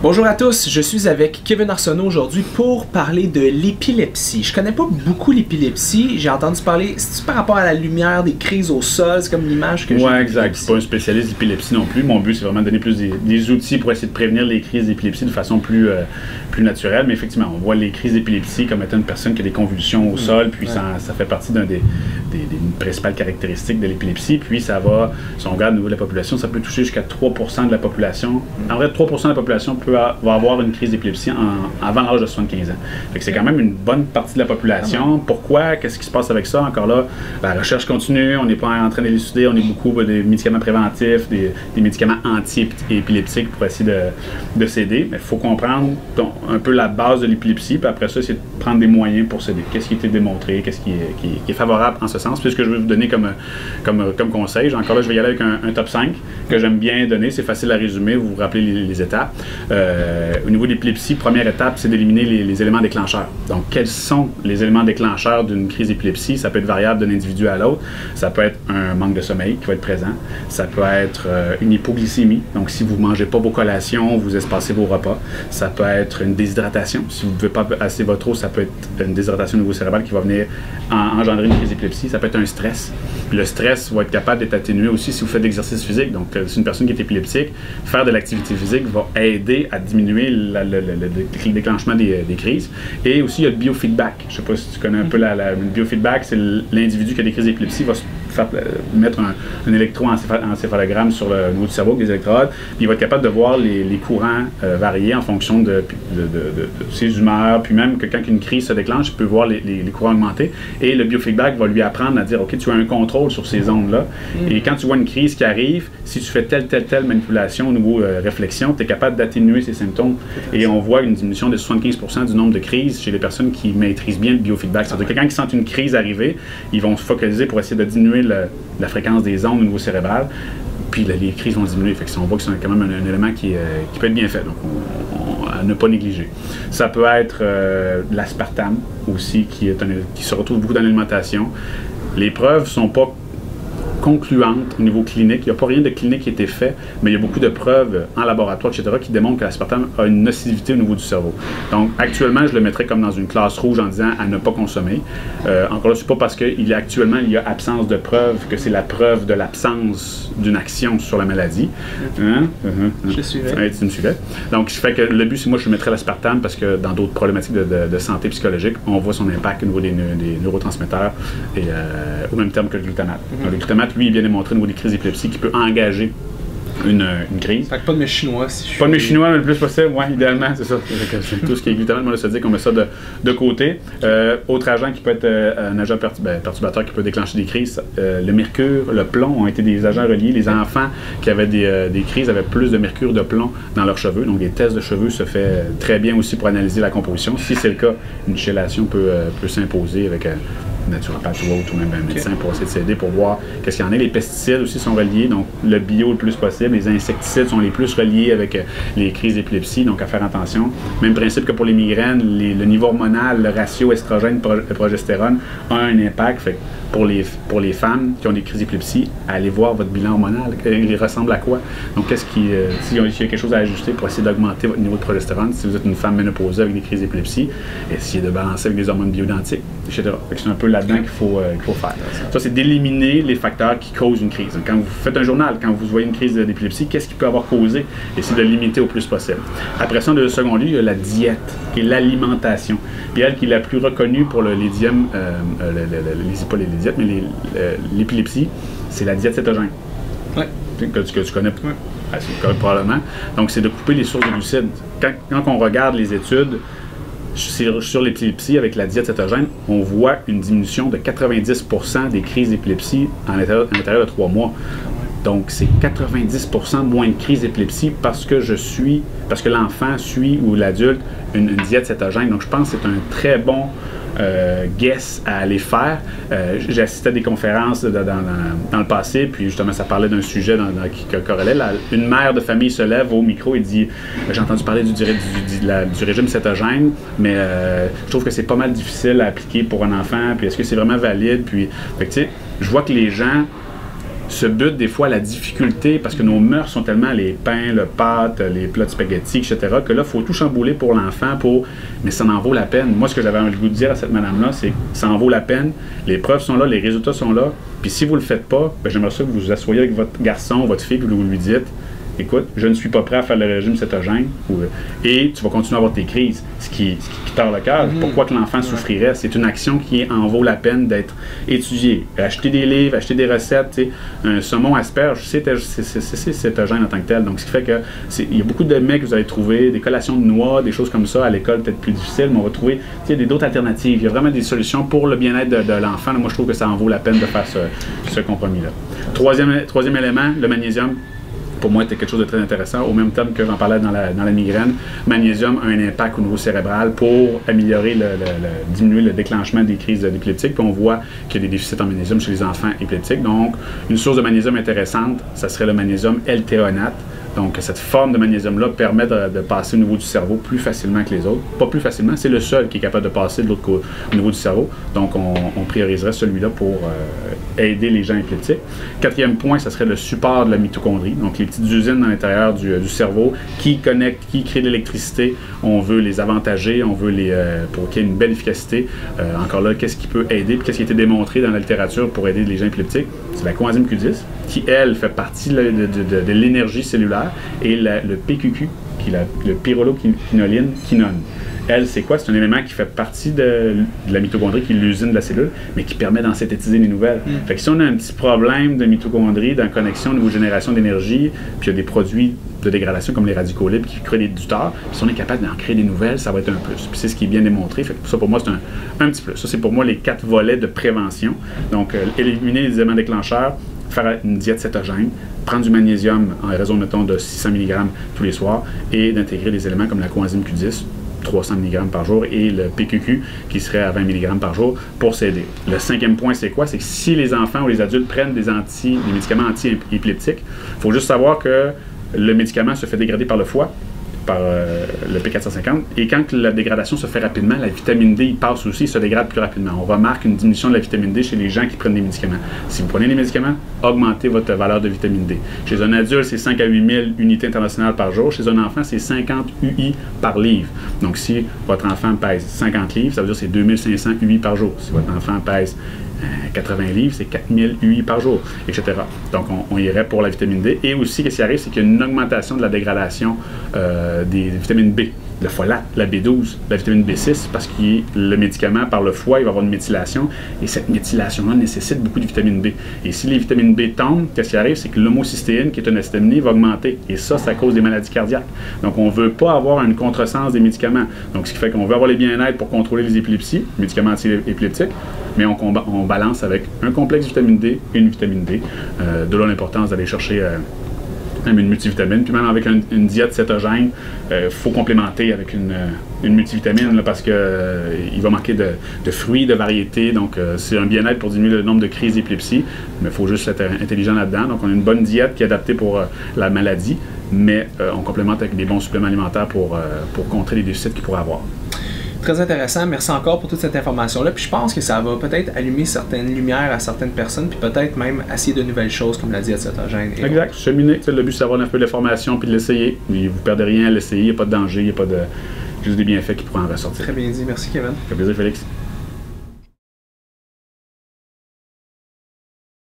Bonjour à tous, je suis avec Kevin Arsenault aujourd'hui pour parler de l'épilepsie. Je connais pas beaucoup l'épilepsie, j'ai entendu parler, c'est par rapport à la lumière, des crises au sol, c'est comme l'image que j'ai. Ouais, exact. Je suis pas un spécialiste d'épilepsie non plus. Mon but, c'est vraiment de donner plus des outils pour essayer de prévenir les crises d'épilepsie de façon plus naturelle. Mais effectivement, on voit les crises d'épilepsie comme étant une personne qui a des convulsions au sol, puis ça fait partie d'une des principales caractéristiques de l'épilepsie. Puis ça va, si on regarde au niveau de la population, ça peut toucher jusqu'à 3% de la population. En vrai, 3% de la population va avoir une crise d'épilepsie avant l'âge de 75 ans. Fait que c'est quand même une bonne partie de la population. Pourquoi? Qu'est-ce qui se passe avec ça? Encore là, la recherche continue, on n'est pas en train d'élucider, on est beaucoup des médicaments préventifs, des médicaments anti-épileptiques pour essayer de s'aider. Mais il faut comprendre un peu la base de l'épilepsie, puis après ça, c'est de prendre des moyens pour s'aider. Qu'est-ce qui a été démontré, qu'est-ce qui est favorable en ce sens. Puis ce que je vais vous donner comme conseil, encore là, je vais y aller avec un top 5 que j'aime bien donner, c'est facile à résumer, vous vous rappelez les étapes. Au niveau de l'épilepsie, première étape, c'est d'éliminer les éléments déclencheurs. Donc, quels sont les éléments déclencheurs d'une crise d'épilepsie? Ça peut être variable d'un individu à l'autre. Ça peut être un manque de sommeil qui va être présent. Ça peut être une hypoglycémie. Donc, si vous ne mangez pas vos collations, vous espacez vos repas. Ça peut être une déshydratation. Si vous ne buvez pas assez votre eau, ça peut être une déshydratation au niveau cérébral qui va venir engendrer une crise d'épilepsie. Ça peut être un stress. Puis le stress va être capable d'être atténué aussi si vous faites de l'exercice physique. Donc, si une personne qui est épileptique, faire de l'activité physique va aider à diminuer le déclenchement des crises. Et aussi, il y a le biofeedback. Je ne sais pas si tu connais un peu le biofeedback, c'est l'individu qui a des crises d'épilepsie va se faire mettre un électroencéphalogramme sur le niveau du cerveau avec des électrodes, puis il va être capable de voir les courants varier en fonction de ses humeurs, puis même que quand une crise se déclenche, il peut voir les courants augmenter. Et le biofeedback va lui apprendre à dire, OK, tu as un contrôle sur ces ondes-là. Et quand tu vois une crise qui arrive, si tu fais telle manipulation au niveau réflexion, tu es capable d'atténuer ces symptômes. Et on voit une diminution de 75% du nombre de crises chez les personnes qui maîtrisent bien le biofeedback. C'est-à-dire que quand ils sentent une crise arriver, ils vont se focaliser pour essayer de diminuer la fréquence des ondes au niveau cérébral. Puis les crises vont diminuer. Fait que on voit que c'est quand même un élément qui peut être bien fait. Donc, à ne pas négliger. Ça peut être de l'aspartame aussi, qui se retrouve beaucoup dans l'alimentation. Les preuves ne sont pas concluante au niveau clinique. Il n'y a pas rien de clinique qui a été fait, mais il y a beaucoup de preuves en laboratoire, etc., qui démontrent que l'aspartame a une nocivité au niveau du cerveau. Donc, actuellement, je le mettrais comme dans une classe rouge en disant à ne pas consommer. Encore là, c'est pas parce qu'il y a absence de preuves que c'est la preuve de l'absence d'une action sur la maladie. Je suivais. Ouais, tu me suivais. Donc, je fais que le but, c'est moi, je mettrais l'aspartame parce que dans d'autres problématiques de santé psychologique, on voit son impact au niveau des neurotransmetteurs et au même terme que le glutamate. Le glutamate, lui, il vient démontrer au niveau des crises d'épilepsie qu'il peut engager une crise. Fait que pas de mes chinois, Pas de mes chinois, mais le plus possible, oui, idéalement, c'est ça. C'est tout ce qui est glutamate, moi, là, ça veut dire qu'on met ça de côté. Autre agent qui peut être un agent perturbateur qui peut déclencher des crises, le mercure, le plomb ont été des agents reliés. Les enfants qui avaient des crises avaient plus de mercure, de plomb dans leurs cheveux. Donc, des tests de cheveux se fait très bien aussi pour analyser la composition. Si c'est le cas, une chélation peut s'imposer avec naturopathe ou autre, ou même un médecin pour essayer de s'aider pour voir qu'est-ce qu'il y en a. Les pesticides aussi sont reliés, donc le bio le plus possible. Les insecticides sont les plus reliés avec les crises d'épilepsie, donc à faire attention. Même principe que pour les migraines, le niveau hormonal, le ratio estrogène-progestérone a un impact. Fait pour les femmes qui ont des crises d'épilepsie, allez voir votre bilan hormonal. Il ressemble à quoi? Donc, s'il y a quelque chose à ajuster pour essayer d'augmenter votre niveau de progestérone, si vous êtes une femme ménopausée avec des crises d'épilepsie, essayez de balancer avec des hormones bioidentiques, etc. C'est un peu là-dedans qu'il faut faire. Ça, c'est d'éliminer les facteurs qui causent une crise. Quand vous faites un journal, quand vous voyez une crise d'épilepsie, qu'est-ce qui peut avoir causé? Essayez de le limiter au plus possible. Après ça, en second lieu, il y a la diète et l'alimentation. Puis elle qui est la plus reconnue pour l'épilepsie, c'est la diète cétogène. Oui. Que tu connais probablement. Donc, c'est de couper les sources de glucides. Quand on regarde les études sur l'épilepsie avec la diète cétogène, on voit une diminution de 90% des crises d'épilepsie à l'intérieur de 3 mois. Donc, c'est 90% moins de crises d'épilepsie parce que l'enfant suit ou l'adulte une diète cétogène. Donc, je pense que c'est un très bon guess à aller faire. J'ai assisté à des conférences dans le passé, puis justement, ça parlait d'un sujet qui corrélait. Une mère de famille se lève au micro et dit « J'ai entendu parler du régime cétogène, mais je trouve que c'est pas mal difficile à appliquer pour un enfant, puis est-ce que c'est vraiment valide? » Puis, tu sais, je vois que les gens se bute des fois à la difficulté, parce que nos mœurs sont tellement les pains, le pâte, les plats de spaghettis, etc., que là, il faut tout chambouler pour l'enfant, mais ça en vaut la peine. Moi, ce que j'avais le goût de dire à cette madame-là, c'est que ça en vaut la peine, les preuves sont là, les résultats sont là, puis si vous le faites pas, ben, j'aimerais ça que vous vous asseyez avec votre garçon, votre fille, puis vous lui dites, écoute, je ne suis pas prêt à faire le régime cétogène, et tu vas continuer à avoir tes crises, ce qui tord le cœur. Pourquoi que l'enfant souffrirait? C'est une action qui en vaut la peine d'être étudiée. Acheter des livres, acheter des recettes, un saumon asperge, c'est cétogène en tant que tel. Donc, ce qui fait que il y a beaucoup de mets que vous allez trouver, des collations de noix, des choses comme ça, à l'école peut-être plus difficiles, mais on va trouver d'autres alternatives. Il y a vraiment des solutions pour le bien-être de l'enfant. Moi, je trouve que ça en vaut la peine de faire ce compromis-là. Troisième élément, le magnésium. Pour moi, c'était quelque chose de très intéressant. Au même terme que j'en parlais dans la migraine, magnésium a un impact au niveau cérébral pour améliorer, diminuer le déclenchement des crises d'épileptique. Puis on voit qu'il y a des déficits en magnésium chez les enfants épileptiques. Donc, une source de magnésium intéressante, ça serait le magnésium L-théonate. Donc, cette forme de magnésium-là permet de passer au niveau du cerveau plus facilement que les autres. Pas plus facilement, c'est le seul qui est capable de passer de l'autre côté au niveau du cerveau. Donc, on prioriserait celui-là pour aider les gens épileptiques. Quatrième point, ça serait le support de la mitochondrie. Donc, les petites usines à l'intérieur du cerveau qui connectent, qui créent de l'électricité. On veut les avantager, on veut pour qu'il y ait une belle efficacité. Encore là, qu'est-ce qui peut aider? Puis qu'est-ce qui a été démontré dans la littérature pour aider les gens épileptiques? C'est la coenzyme Q10, qui, elle, fait partie de l'énergie cellulaire, et le PQQ, qui est le pyrroloquinoline quinone. Elle, c'est quoi? C'est un élément qui fait partie de la mitochondrie, qui est l'usine de la cellule, mais qui permet d'en synthétiser les nouvelles. Fait que si on a un petit problème de mitochondrie, dans connexion, niveau génération d'énergie, puis il y a des produits de dégradation comme les radicaux libres qui créent des tuteurs, puis si on est capable d'en créer des nouvelles, ça va être un plus. Puis c'est ce qui est bien démontré. Fait que ça, pour moi, c'est un petit plus. Ça, c'est pour moi les 4 volets de prévention. Donc, éliminer les éléments déclencheurs, faire une diète cétogène, prendre du magnésium en raison, mettons, de 600 mg tous les soirs, et d'intégrer des éléments comme la coenzyme Q10, 300 mg par jour, et le PQQ qui serait à 20 mg par jour pour s'aider. Le 5e point, c'est quoi? C'est que si les enfants ou les adultes prennent des médicaments anti-épileptiques, il faut juste savoir que le médicament se fait dégrader par le foie, par le P450, et quand la dégradation se fait rapidement, la vitamine D, il passe aussi, il se dégrade plus rapidement. On remarque une diminution de la vitamine D chez les gens qui prennent des médicaments. Si vous prenez des médicaments, augmentez votre valeur de vitamine D. Chez un adulte, c'est 5 à 8 000 unités internationales par jour. Chez un enfant, c'est 50 UI par livre. Donc, si votre enfant pèse 50 livres, ça veut dire que c'est 2500 UI par jour. Si votre enfant pèse 80 livres, c'est 4000 UI par jour, etc. Donc, on irait pour la vitamine D. Et aussi, ce qui arrive, c'est qu'il y a une augmentation de la dégradation des vitamines B, le folate, la B12, la vitamine B6, parce que le médicament, par le foie, il va avoir une méthylation, et cette méthylation-là nécessite beaucoup de vitamine B. Et si les vitamines B tombent, ce qui arrive, c'est que l'homocystéine, qui est une acide aminé, va augmenter, et ça cause des maladies cardiaques. Donc, on ne veut pas avoir une contresens des médicaments. Donc, ce qui fait qu'on veut avoir les bien-être pour contrôler les épilepsies, médicaments anti-épileptiques, mais on balance avec un complexe vitamine D et une vitamine D. De là l'importance d'aller chercher même une multivitamine. Puis même avec une diète cétogène, faut complémenter avec une multivitamine là, parce que il va manquer de fruits, de variétés. Donc, c'est un bien-être pour diminuer le nombre de crises d'épilepsie, mais il faut juste être intelligent là-dedans. Donc, on a une bonne diète qui est adaptée pour la maladie, mais on complémente avec des bons suppléments alimentaires pour contrer les déficits qu'il pourrait avoir. Très intéressant. Merci encore pour toute cette information-là. Puis je pense que ça va peut-être allumer certaines lumières à certaines personnes, puis peut-être même essayer de nouvelles choses comme la diète cétogène. Exact. Cheminer. Le but, c'est d'avoir un peu d'information puis de l'essayer. Vous ne perdez rien à l'essayer. Il n'y a pas de danger. Il n'y a pas de... juste des bienfaits qui pourraient en ressortir. Très bien dit. Merci, Kevin. Ça fait plaisir, Félix.